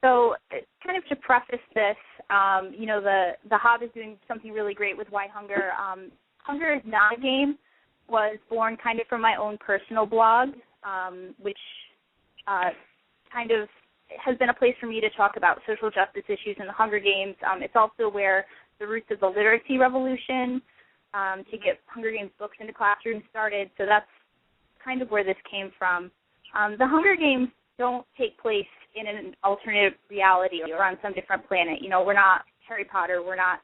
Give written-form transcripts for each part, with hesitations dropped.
So kind of to preface this, the Hub is doing something really great with WhyHunger. Hunger is Not a Game was born kind of from my own personal blog, which kind of has been a place for me to talk about social justice issues in the Hunger Games. It's also where the roots of the literacy revolution to get Hunger Games books into classrooms started. So that's kind of where this came from. The Hunger Games don't take place in an alternate reality or on some different planet. We're not Harry Potter. We're not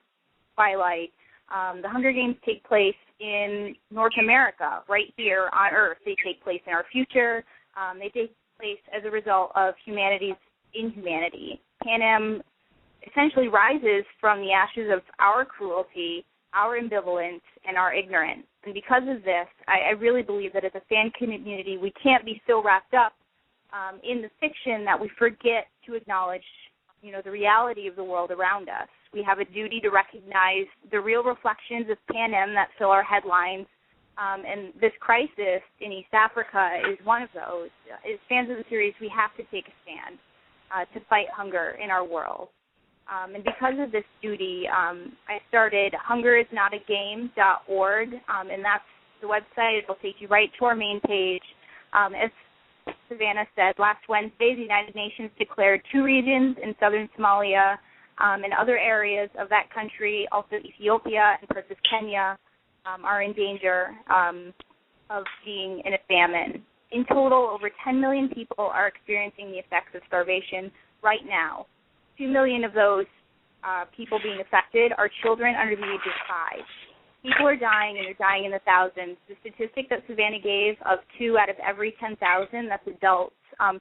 Twilight. The Hunger Games take place in North America, right here on Earth. They take place in our future. They take place as a result of humanity's inhumanity. Panem essentially rises from the ashes of our cruelty, our ambivalence, and our ignorance. And because of this, I really believe that as a fan community, we can't be so wrapped up in the fiction that we forget to acknowledge, the reality of the world around us. We have a duty to recognize the real reflections of Panem that fill our headlines, and this crisis in East Africa is one of those. As fans of the series, we have to take a stand to fight hunger in our world. And because of this duty, I started hungerisnotagame.org, and that's the website. It'll take you right to our main page. As Savanna said, last Wednesday, the United Nations declared 2 regions in southern Somalia and other areas of that country, also Ethiopia and parts of Kenya, are in danger of being in a famine. In total, over 10 million people are experiencing the effects of starvation right now. 2 million of those people being affected are children under the age of 5. People are dying, and they're dying in the thousands. The statistic that Savanna gave of 2 out of every 10,000, that's adults.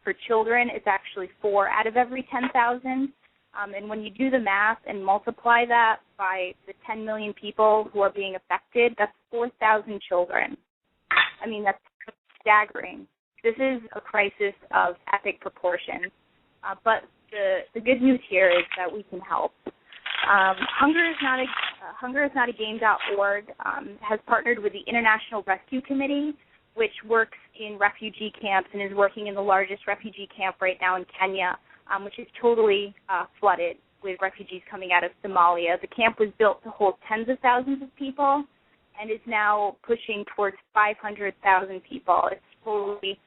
For children, it's actually 4 out of every 10,000. And when you do the math and multiply that by the 10 million people who are being affected, that's 4,000 children. I mean, that's staggering. This is a crisis of epic proportions. But the good news here is that we can help. hungerisnotagame.org has partnered with the International Rescue Committee, which works in refugee camps and is working in the largest refugee camp right now in Kenya, which is totally flooded with refugees coming out of Somalia. The camp was built to hold tens of thousands of people and is now pushing towards 500,000 people. It's totally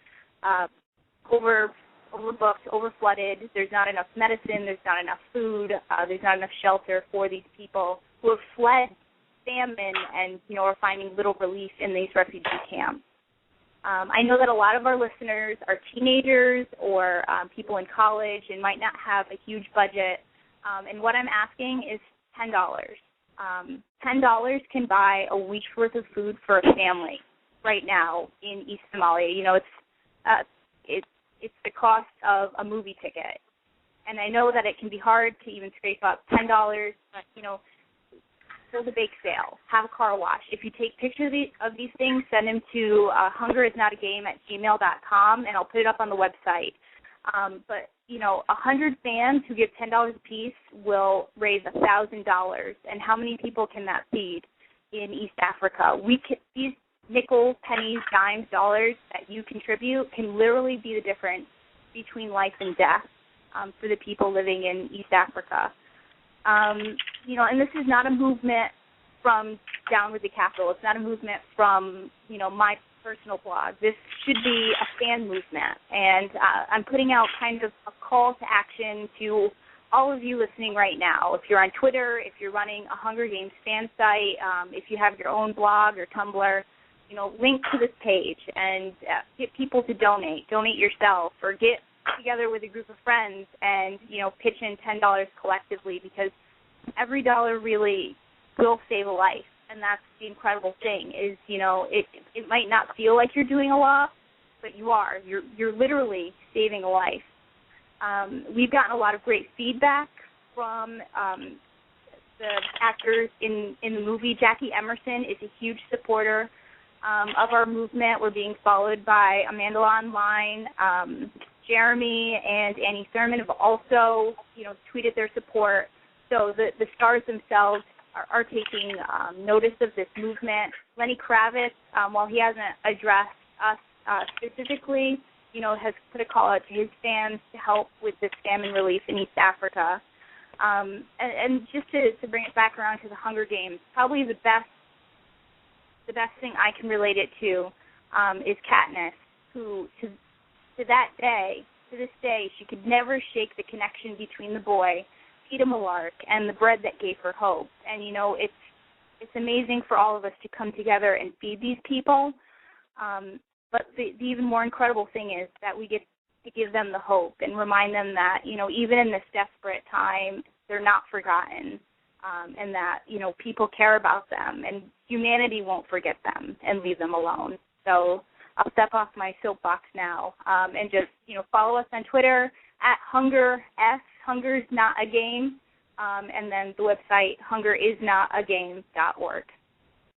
overbooked, overflooded. There's not enough medicine. There's not enough food. There's not enough shelter for these people who have fled famine and, are finding little relief in these refugee camps. I know that a lot of our listeners are teenagers or people in college and might not have a huge budget. And what I'm asking is $10. $10 can buy a week's worth of food for a family right now in East Somalia. It's the cost of a movie ticket. And I know that it can be hard to even scrape up $10, but, hold a bake sale, have a car wash. If you take pictures of these things, send them to hungerisnotagame@gmail.com, and I'll put it up on the website. But 100 fans who give $10 a piece will raise $1,000. And how many people can that feed in East Africa? These nickels, pennies, dimes, dollars that you contribute can literally be the difference between life and death for the people living in East Africa. And this is not a movement from down with the Capitol. It's not a movement from, my personal blog. This should be a fan movement. And I'm putting out kind of a call to action to all of you listening right now. If you're on Twitter, if you're running a Hunger Games fan site, if you have your own blog or Tumblr, link to this page and get people to donate. Donate yourself or get together with a group of friends and, pitch in $10 collectively, because every dollar really will save a life. And that's the incredible thing is, it might not feel like you're doing a lot, but you are. You're literally saving a life. We've gotten a lot of great feedback from the actors in the movie. Jackie Emerson is a huge supporter of our movement. We're being followed by Amanda Online. Jeremy and Annie Thurman have also, tweeted their support. So the stars themselves are taking notice of this movement. Lenny Kravitz, while he hasn't addressed us specifically, has put a call out to his fans to help with this famine relief in East Africa. And just to bring it back around to the Hunger Games, probably the best thing I can relate it to is Katniss, who to this day, she could never shake the connection between the boy, Peeta Mellark, and the bread that gave her hope. And, it's amazing for all of us to come together and feed these people. But the even more incredible thing is that we get to give them the hope and remind them that, even in this desperate time, they're not forgotten, and that, people care about them, and humanity won't forget them and leave them alone. So I'll step off my soapbox now and just, follow us on Twitter at HungerS, Hunger's Not a Game, and then the website hungerisnotagame.org.